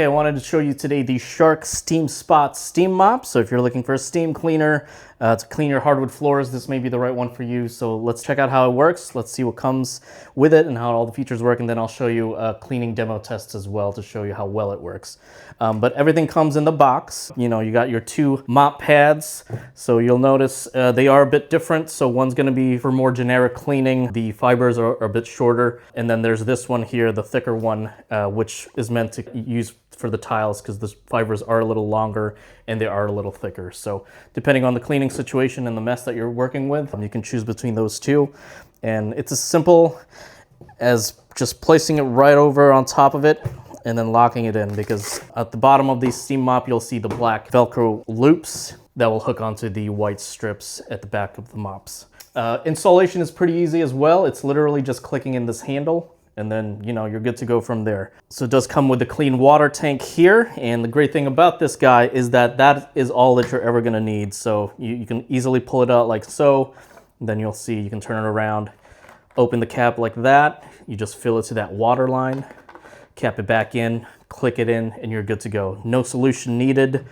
Okay, I wanted to show you today the Shark SteamSpot Steam Mop. So if you're looking for a steam cleaner to clean your hardwood floors, this may be the right one for you. So let's check out how it works. Let's see what comes with it and how all the features work. And then I'll show you a cleaning demo test as well to show you how well it works. But everything comes in the box. You know, you got your two mop pads. So you'll notice they are a bit different. So one's gonna be for more generic cleaning. The fibers are a bit shorter. And then there's this one here, the thicker one, which is meant to use for the tiles because the fibers are a little longer and they are a little thicker. So depending on the cleaning situation and the mess that you're working with, you can choose between those two. And it's as simple as just placing it right over on top of it and then locking it in, because at the bottom of the steam mop, you'll see the black Velcro loops that will hook onto the white strips at the back of the mops. Installation is pretty easy as well. It's literally just clicking in this handle, and then, you know, you're good to go from there. So it does come with a clean water tank here. And the great thing about this guy is that that is all that you're ever gonna need. So you can easily pull it out like so. And then you'll see you can turn it around, open the cap like that. You just fill it to that water line, cap it back in, click it in, and you're good to go. No solution needed.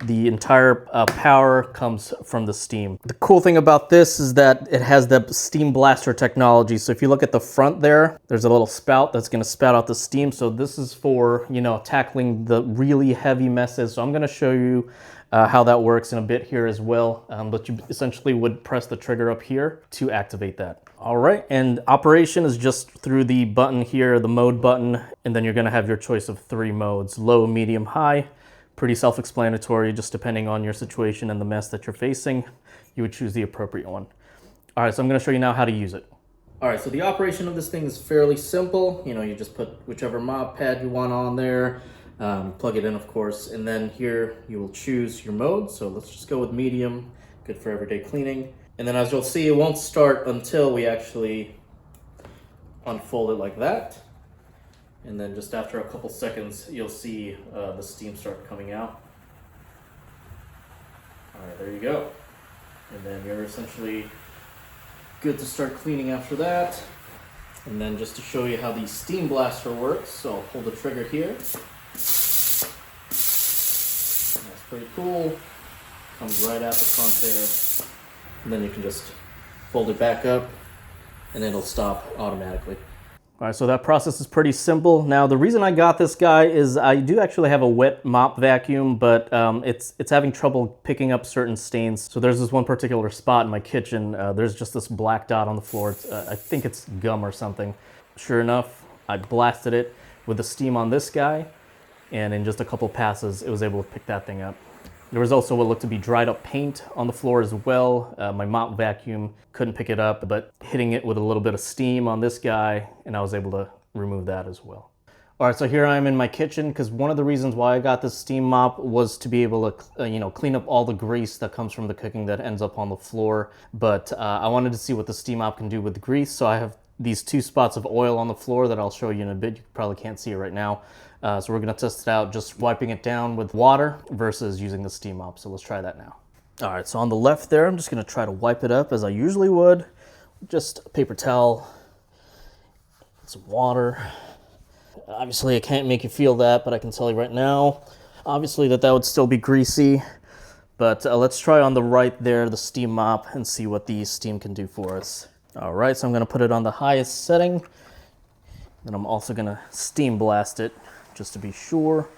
The entire power comes from the steam. The cool thing about this is that it has the steam blaster technology. So if you look at the front there, there's a little spout that's gonna spout out the steam. So this is for, you know, tackling the really heavy messes. So I'm gonna show you how that works in a bit here as well. But you essentially would press the trigger up here to activate that. All right, and operation is just through the button here, the mode button, and then you're gonna have your choice of 3 modes: low, medium, high. Pretty self-explanatory, just depending on your situation and the mess that you're facing, you would choose the appropriate one. All right, so I'm gonna show you now how to use it. All right, so the operation of this thing is fairly simple. You know, you just put whichever mop pad you want on there, plug it in, of course, and then here you will choose your mode. So let's just go with medium, good for everyday cleaning. And then as you'll see, it won't start until we actually unfold it like that. And then just after a couple seconds, you'll see the steam start coming out. All right, there you go. And then you're essentially good to start cleaning after that. And then just to show you how the steam blaster works, so I'll pull the trigger here. That's pretty cool. Comes right out the front there. And then you can just fold it back up and it'll stop automatically. All right, so that process is pretty simple. Now, the reason I got this guy is I do actually have a wet mop vacuum, but it's having trouble picking up certain stains. So there's this one particular spot in my kitchen. There's just this black dot on the floor. I think it's gum or something. Sure enough, I blasted it with the steam on this guy, and in just a couple passes, it was able to pick that thing up. There was also what looked to be dried up paint on the floor as well. My mop vacuum couldn't pick it up, but hitting it with a little bit of steam on this guy, and I was able to remove that as well. All right, so here I am in my kitchen, because one of the reasons why I got this steam mop was to be able to, you know, clean up all the grease that comes from the cooking that ends up on the floor. But I wanted to see what the steam mop can do with the grease, so I have these 2 spots of oil on the floor that I'll show you in a bit. You probably can't see it right now. So we're gonna test it out, just wiping it down with water versus using the steam mop. So let's try that now. All right, so on the left there, I'm just gonna try to wipe it up as I usually would. Just a paper towel, some water. Obviously I can't make you feel that, but I can tell you right now, obviously that would still be greasy. But let's try on the right there, the steam mop, and see what the steam can do for us. All right, so I'm gonna put it on the highest setting. Then I'm also gonna steam blast it, just to be sure.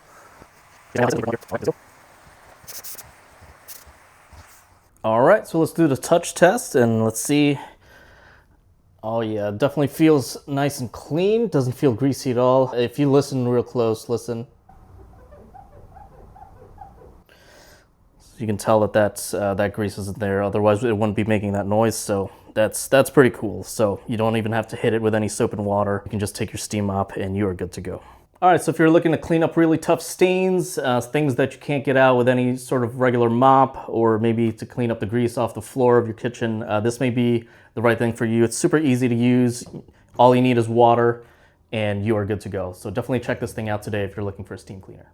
All right, so let's do the touch test and let's see. Oh yeah, it definitely feels nice and clean. Doesn't feel greasy at all. If you listen real close, listen. So you can tell that that grease isn't there. Otherwise, it wouldn't be making that noise. So that's pretty cool. So you don't even have to hit it with any soap and water. You can just take your steam mop and you are good to go. All right, so if you're looking to clean up really tough stains, things that you can't get out with any sort of regular mop, or maybe to clean up the grease off the floor of your kitchen, this may be the right thing for you. It's super easy to use. All you need is water and you are good to go. So definitely check this thing out today if you're looking for a steam cleaner.